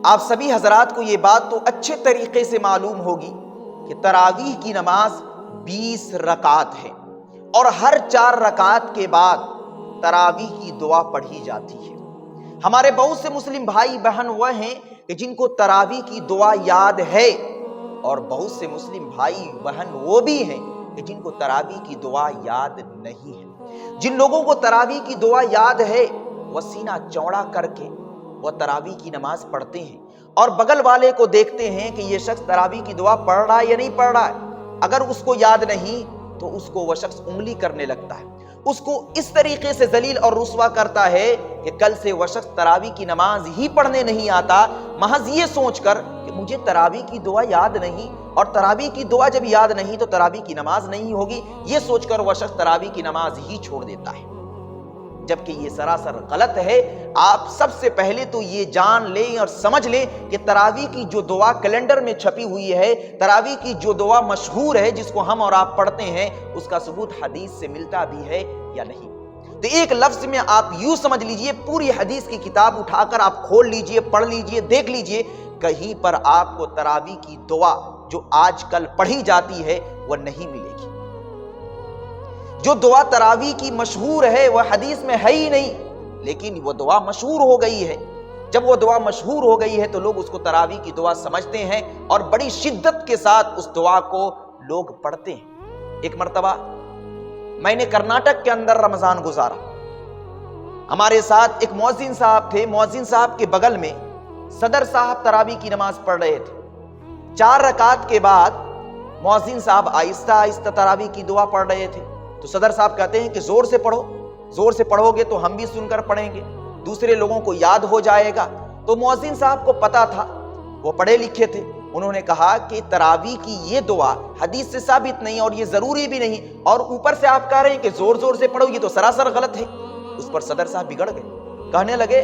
آپ سبھی حضرات کو یہ بات تو اچھے طریقے سے معلوم ہوگی کہ تراویح کی نماز 20 رکعت ہے اور ہر 4 رکعت کے بعد تراویح کی دعا پڑھی جاتی ہے۔ ہمارے بہت سے مسلم بھائی بہن وہ ہیں کہ جن کو تراویح کی دعا یاد ہے، اور بہت سے مسلم بھائی بہن وہ بھی ہیں کہ جن کو تراویح کی دعا یاد نہیں ہے۔ جن لوگوں کو تراویح کی دعا یاد ہے وہ سینہ چوڑا کر کے وہ تراویح کی نماز پڑھتے ہیں، اور بغل والے کو دیکھتے ہیں کہ یہ شخص تراویح کی دعا پڑھ رہا ہے یا نہیں پڑھ رہا ہے۔ اگر اس کو یاد نہیں تو اس کو وہ شخص انگلی کرنے لگتا ہے، اس کو اس طریقے سے ذلیل اور رسوا کرتا ہے کہ کل سے وہ شخص تراویح کی نماز ہی پڑھنے نہیں آتا، محض یہ سوچ کر کہ مجھے تراویح کی دعا یاد نہیں، اور تراویح کی دعا جب یاد نہیں تو تراویح کی نماز نہیں ہوگی، یہ سوچ کر وہ شخص تراویح کی نماز ہی چھوڑ دیتا ہے، جبکہ یہ سراسر غلط ہے۔ آپ سب سے پہلے تو یہ جان لیں اور سمجھ لیں کہ تراویح کی جو دعا کیلنڈر میں چھپی ہوئی ہے، تراویح کی جو دعا مشہور ہے جس کو ہم اور آپ پڑھتے ہیں، اس کا ثبوت حدیث سے ملتا بھی ہے یا نہیں۔ تو ایک لفظ میں آپ یوں سمجھ لیجئے، پوری حدیث کی کتاب اٹھا کر آپ کھول لیجئے، پڑھ لیجئے، دیکھ لیجئے، کہیں پر آپ کو تراویح کی دعا جو آج کل پڑھی جاتی ہے وہ نہیں ملے گی۔ جو دعا تراویح کی مشہور ہے وہ حدیث میں ہے ہی نہیں، لیکن وہ دعا مشہور ہو گئی ہے۔ جب وہ دعا مشہور ہو گئی ہے تو لوگ اس کو تراویح کی دعا سمجھتے ہیں اور بڑی شدت کے ساتھ اس دعا کو لوگ پڑھتے ہیں۔ ایک مرتبہ میں نے کرناٹک کے اندر رمضان گزارا، ہمارے ساتھ ایک مؤذن صاحب تھے، مؤذن صاحب کے بغل میں صدر صاحب تراویح کی نماز پڑھ رہے تھے۔ 4 رکعت کے بعد مؤذن صاحب آہستہ آہستہ تراویح کی دعا پڑھ رہے تھے، تو صدر صاحب کہتے ہیں کہ زور سے پڑھو، زور سے پڑھو گے تو ہم بھی سن کر پڑھیں گے، دوسرے لوگوں کو یاد ہو جائے گا۔ تو مؤذن صاحب کو پتا تھا، وہ پڑھے لکھے تھے، انہوں نے کہا کہ تراویح کی یہ دعا حدیث سے ثابت نہیں اور یہ ضروری بھی نہیں، اور اوپر سے آپ کہہ رہے ہیں کہ زور زور سے پڑھو، یہ تو سراسر غلط ہے۔ اس پر صدر صاحب بگڑ گئے، کہنے لگے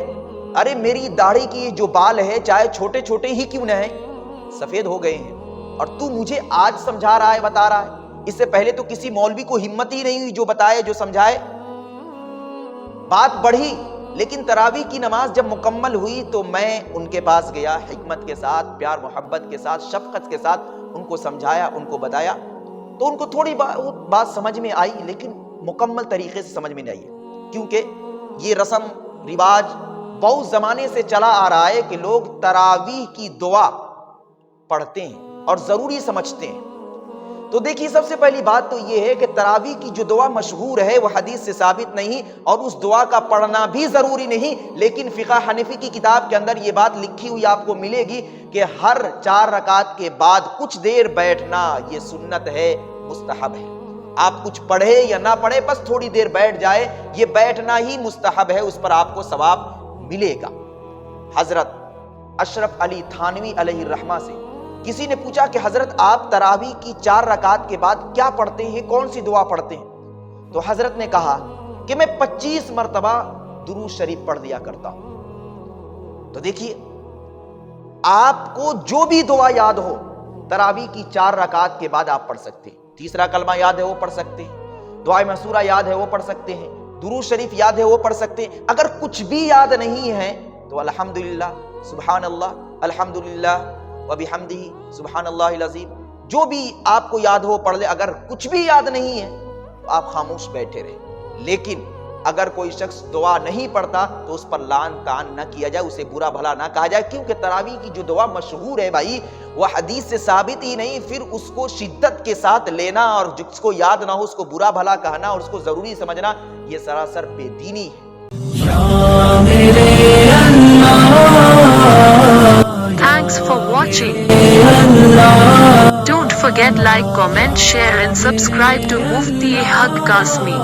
ارے میری داڑھی کی جو بال ہے چاہے چھوٹے چھوٹے ہی کیوں نہ ہیں، سفید ہو گئے ہیں، اور تو مجھے آج سمجھا رہا ہے، بتا رہا ہے، اس سے پہلے تو کسی مولوی کو ہمت ہی نہیں ہوئی جو بتائے، جو سمجھائے۔ بات بڑھی، لیکن تراویح کی نماز جب مکمل ہوئی تو میں ان کے پاس گیا، حکمت کے ساتھ، پیار محبت کے ساتھ، شفقت کے ساتھ ان کو سمجھایا، ان کو بتایا، تو ان کو تھوڑی بات سمجھ میں آئی، لیکن مکمل طریقے سے سمجھ میں نہیں آئی، کیونکہ یہ رسم رواج بہت زمانے سے چلا آ رہا ہے کہ لوگ تراویح کی دعا پڑھتے ہیں اور ضروری سمجھتے ہیں۔ تو دیکھیے، سب سے پہلی بات تو یہ ہے کہ تراویح کی جو دعا مشہور ہے وہ حدیث سے ثابت نہیں، اور اس دعا کا پڑھنا بھی ضروری نہیں، لیکن فقہ حنفی کی کتاب کے اندر یہ بات لکھی ہوئی آپ کو ملے گی کہ ہر 4 رکعت کے بعد کچھ دیر بیٹھنا یہ سنت ہے، مستحب ہے۔ آپ کچھ پڑھے یا نہ پڑھے، بس تھوڑی دیر بیٹھ جائے، یہ بیٹھنا ہی مستحب ہے، اس پر آپ کو ثواب ملے گا۔ حضرت اشرف علی تھانوی علیہ الرحمہ سے کسی نے پوچھا کہ حضرت آپ تراویح کی 4 رکعت کے بعد کیا پڑھتے ہیں، کون سی دعا پڑھتے ہیں؟ تو حضرت نے کہا کہ میں 25 مرتبہ درود شریف پڑھ دیا کرتا ہوں۔ تو دیکھیے، آپ کو جو بھی دعا یاد ہو تراویح کی 4 رکعت کے بعد آپ پڑھ سکتے ہیں۔ تیسرا کلمہ یاد ہے وہ پڑھ سکتے ہیں، دعائے مسورہ یاد ہے وہ پڑھ سکتے ہیں، درود شریف یاد ہے وہ پڑھ سکتے ہیں۔ اگر کچھ بھی یاد نہیں ہے تو الحمدللہ، سبحان اللہ، الحمدللہ وبحمدہ، سبحان اللہ العظیم، جو بھی آپ کو یاد ہو پڑھ لے۔ اگر کچھ بھی یاد نہیں ہے تو آپ خاموش بیٹھے رہیں، لیکن اگر کوئی شخص دعا نہیں پڑھتا تو اس پر لعن طعن نہ کیا جائے، اسے برا بھلا نہ کہا جائے، کیونکہ تراویح کی جو دعا مشہور ہے بھائی وہ حدیث سے ثابت ہی نہیں، پھر اس کو شدت کے ساتھ لینا اور جس کو یاد نہ ہو اس کو برا بھلا کہنا اور اس کو ضروری سمجھنا، یہ سراسر بے دینی ہے۔ Thanks for watching. Don't forget like, comment, share and subscribe to Mufti Haq Qasmi.